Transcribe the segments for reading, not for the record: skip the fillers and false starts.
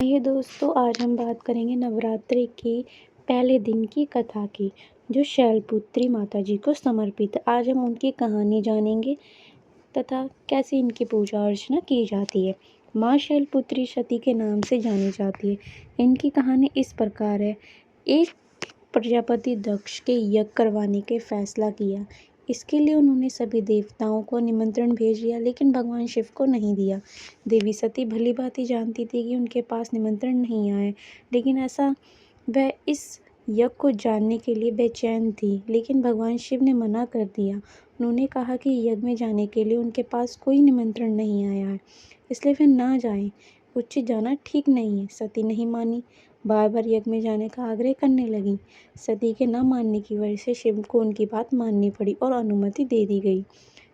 ये दोस्तों आज हम बात करेंगे नवरात्रि के पहले दिन की कथा की, जो शैलपुत्री माता जी को समर्पित है। आज हम उनकी कहानी जानेंगे तथा कैसे इनकी पूजा अर्चना की जाती है। माँ शैलपुत्री सती के नाम से जानी जाती है। इनकी कहानी इस प्रकार है। एक प्रजापति दक्ष के यज्ञ करवाने के फैसला किया। इसके लिए उन्होंने सभी देवताओं को निमंत्रण भेज दिया, लेकिन भगवान शिव को नहीं दिया। देवी सती भली भांति जानती थी कि उनके पास निमंत्रण नहीं आए, लेकिन ऐसा वह इस यज्ञ को जानने के लिए बेचैन थी। लेकिन भगवान शिव ने मना कर दिया। उन्होंने कहा कि यज्ञ में जाने के लिए उनके पास कोई निमंत्रण नहीं आया है, इसलिए वे ना जाएं। उच्च जाना ठीक नहीं है। सती नहीं मानी, बार बार यज्ञ में जाने का आग्रह करने लगी। सती के न मानने की वजह से शिव को उनकी बात माननी पड़ी और अनुमति दे दी गई।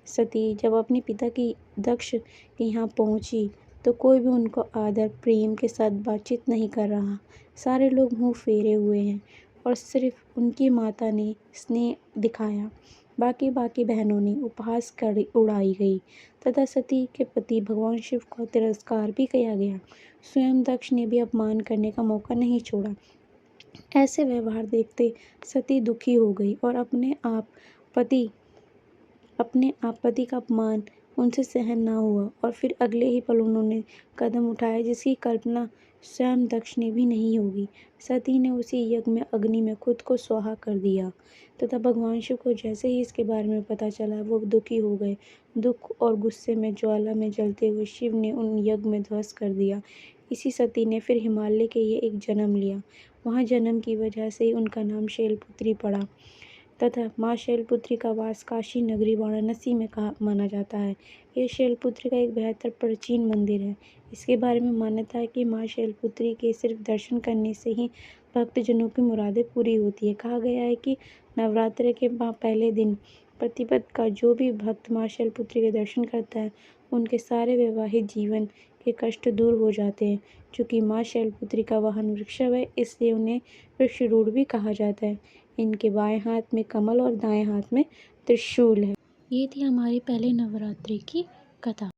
सती जब अपने पिता की दक्ष के यहाँ पहुंची तो कोई भी उनको आदर प्रेम के साथ बातचीत नहीं कर रहा। सारे लोग मुंह फेरे हुए हैं और सिर्फ उनकी माता ने स्नेह दिखाया। बाकी बहनों ने उपहास कर उड़ाई गई तथा सती के पति भगवान शिव का तिरस्कार भी किया गया। स्वयं दक्ष ने भी अपमान करने का मौका नहीं छोड़ा। ऐसे व्यवहार देखते सती दुखी हो गई और अपने आप पति का अपमान उनसे सहन ना हुआ और फिर अगले ही पल उन्होंने कदम उठाया जिसकी कल्पना स्वयं दक्ष ने भी नहीं होगी। सती ने उसी यज्ञ में अग्नि में खुद को स्वाहा कर दिया तथा भगवान शिव को जैसे ही इसके बारे में पता चला वो दुखी हो गए। दुख और गुस्से में ज्वाला में जलते हुए शिव ने उन यज्ञ में ध्वस्त कर दिया। इसी सती ने फिर हिमालय के ये एक जन्म लिया। वहाँ जन्म की वजह से ही उनका नाम शैलपुत्री पड़ा तथा माँ शैलपुत्री का वास काशी नगरी वाराणसी में माना जाता है। यह शैलपुत्री का एक बेहतर प्राचीन मंदिर है। इसके बारे में मान्यता है कि माँ शैलपुत्री के सिर्फ दर्शन करने से ही भक्तजनों की मुरादें पूरी होती है। कहा गया है कि नवरात्रि के पहले दिन प्रतिपद का जो भी भक्त माँ शैलपुत्री के दर्शन करता है, उनके सारे वैवाहिक जीवन के कष्ट दूर हो जाते हैं। चूँकि माँ शैलपुत्री का वाहन वृषभ है, इसलिए उन्हें वृक्षरूढ़ भी कहा जाता है। इनके बाएं हाथ में कमल और दाएं हाथ में त्रिशूल है। ये थी हमारी पहले नवरात्रि की कथा।